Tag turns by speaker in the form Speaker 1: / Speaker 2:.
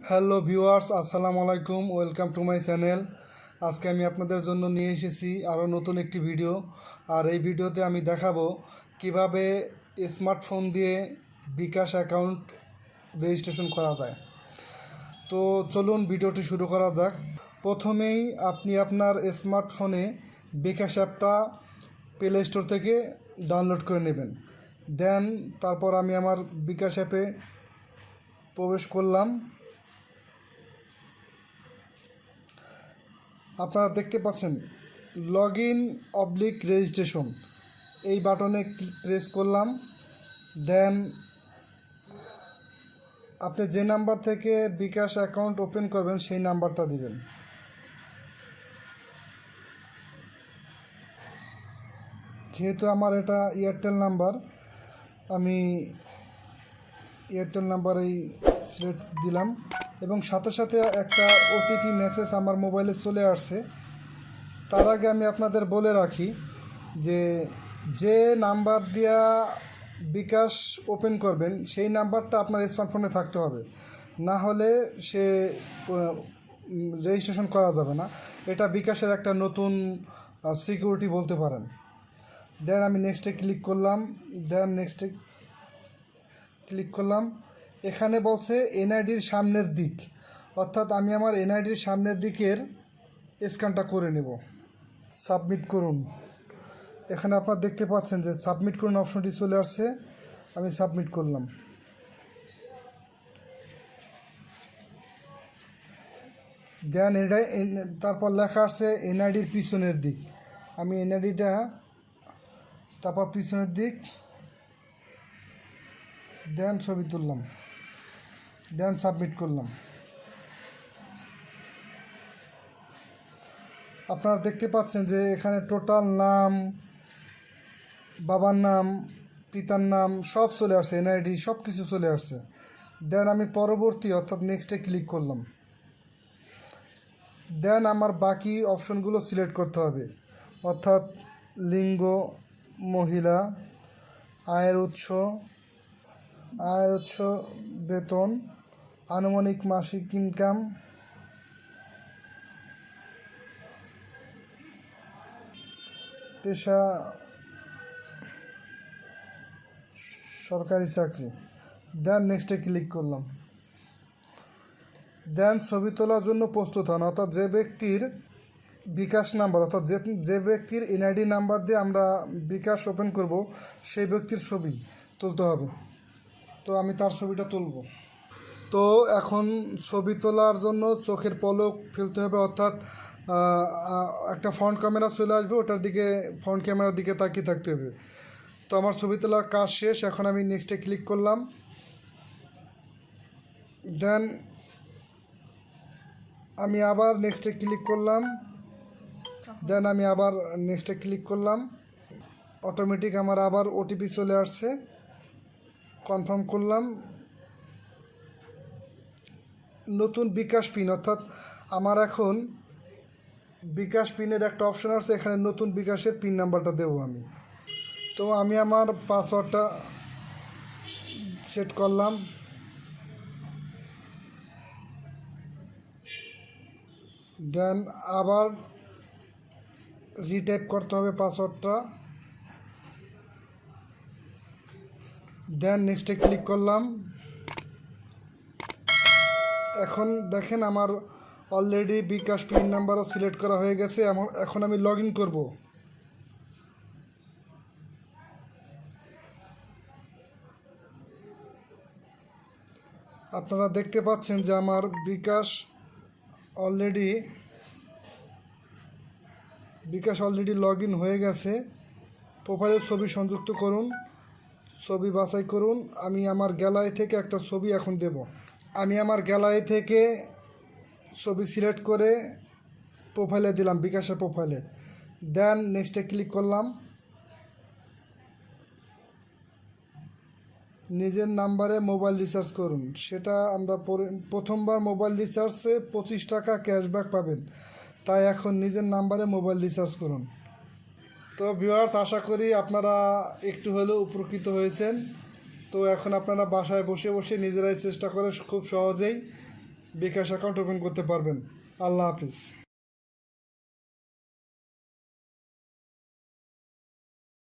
Speaker 1: Hello viewers, আসসালামু আলাইকুম। Welcome to my channel. আজকে আমি আপনাদের জন্য নিয়ে এসেছি আরও নতুন একটি ভিডিও। আর এই ভিডিওতে আমি দেখাবো কিভাবে স্মার্টফোন দিয়ে বিকাশ অ্যাকাউন্ট রেজিস্ট্রেশন করা যায়। তো চলুন ভিডিওটি শুরু করা যাক। প্রথমেই আপনি আপনার স্মার্টফোনে বিকাশ অ্যাপটা প্লে স্টোর থেকে ডাউনলোড করে নেবেন। দেন তারপর আমি আমার বিকাশ অ্যাপে প্রবেশ করলাম। আপনারা দেখতে পাচ্ছেন login/registration এই বাটনে প্রেস করলাম। দেন আপনি যে নাম্বার থেকে বিকাশ অ্যাকাউন্ট ওপেন করবেন সেই নাম্বারটা দিবেন। যেহেতু আমার এটা এয়ারটেল নাম্বার, আমি এয়ারটেল নাম্বারেই সিলেক্ট দিলাম এবং সাথে সাথে একটা ওটিপি মেসেজ আমার মোবাইলে চলে আসছে। তার আগে আমি আপনাদের বলে রাখি যে নাম্বার দিয়া বিকাশ ওপেন করবেন সেই নাম্বারটা আপনার স্মার্টফোনে থাকতে হবে, না হলে সে রেজিস্ট্রেশন করা যাবে না। এটা বিকাশের একটা নতুন সিকিউরিটি বলতে পারেন। দেন আমি নেক্সটে ক্লিক করলাম। এখানে বলছে এনআইডির সামনের দিক, অর্থাৎ আমি আমার এনআইডির সামনের দিকের স্ক্যানটা করে নেব। সাবমিট করুন। এখানে আপনারা দেখতে পাচ্ছেন যে সাবমিট করুন অপশনটি চলে আসছে। আমি সাবমিট করলাম। দেন তারপর লেখা আছে এনআইডির পিছনের দিক। আমি এনআইডিটা তারপর পিছনের দিক, দেন ছবি তুললাম, দেন সাবমিট করলাম। আপনারা দেখতে পাচ্ছেন যে এখানে টোটাল নাম, বাবার নাম, পিতার নাম সব চলে আসছে, এনআইডি সব কিছু চলে আসছে। দেন আমি পরবর্তী অর্থাৎ নেক্সটে ক্লিক করলাম। দেন আমার বাকি অপশনগুলো সিলেক্ট করতে হবে, অর্থাৎ লিঙ্গ মহিলা, আয়ের উৎস বেতন, আনুমানিক মাসিক ইনকাম, পেশা সরকারি চাকরি। দেন নেক্সটে ক্লিক করলাম। দেন ছবি তোলার জন্য প্রস্তুত হন, অর্থাৎ যে ব্যক্তির বিকাশ নাম্বার, অর্থাৎ যে ব্যক্তির এনআইডি নাম্বার দিয়ে আমরা বিকাশ ওপেন করব সেই ব্যক্তির ছবি তুলতে হবে। তো আমি তার ছবিটা তুলব। তো এখন ছবি তোলার জন্য চোখের পলক ফেলতে হবে, অর্থাৎ একটা ফ্রন্ট ক্যামেরা চলে আসবে, ওটার দিকে ফ্রন্ট ক্যামেরার দিকে তাকিয়ে থাকতে হবে। তো আমার ছবি তোলার কাজ শেষ। এখন আমি নেক্সটে ক্লিক করলাম। দেন আমি আবার নেক্সটে ক্লিক করলাম। অটোমেটিক আমার আবার ওটিপি চলে আসছে, কনফার্ম করলাম। নতুন বিকাশ পিন, অর্থাৎ আমার এখন বিকাশ পিনের একটা অপশন আছে, এখানে নতুন বিকাশের পিন নাম্বারটা দেবো আমি। তো আমি আমার পাসওয়ার্ডটা সেট করলাম। দেন আবার রিটাইপ করতে হবে পাসওয়ার্ডটা। দেন নেক্সটে ক্লিক করলাম। এখন দেখেন আমার অলরেডি বিকাশ পিন নাম্বারও সিলেক্ট করা হয়ে গেছে। এখন আমি লগ ইন করবো। আপনারা দেখতে পাচ্ছেন যে আমার বিকাশ অলরেডি লগ ইন হয়ে গেছে। প্রোফাইলের ছবি সংযুক্ত করুন, ছবি বাছাই করুন। আমি আমার গ্যালারি থেকে একটা ছবি এখন দেব। আমি আমার গ্যালারি থেকে ছবি সিলেক্ট করে প্রোফাইলে দিলাম, বিকাশের প্রোফাইলে। দেন নেক্সটে ক্লিক করলাম। নিজের নাম্বারে মোবাইল রিচার্জ করুন। সেটা আমরা প্রথমবার মোবাইল রিচার্জে 25 টাকা ক্যাশব্যাক পাবেন, তাই এখন নিজের নাম্বারে মোবাইল রিচার্জ করুন। তো ভিউয়ার্স, আশা করি আপনারা একটু হলেও উপকৃত হয়েছেন। তো এখন আপনারা বাসায় বসে বসে নিজেরাই চেষ্টা করে খুব সহজেই bKash অ্যাকাউন্ট ওপেন করতে পারবেন। আল্লাহ হাফিজ।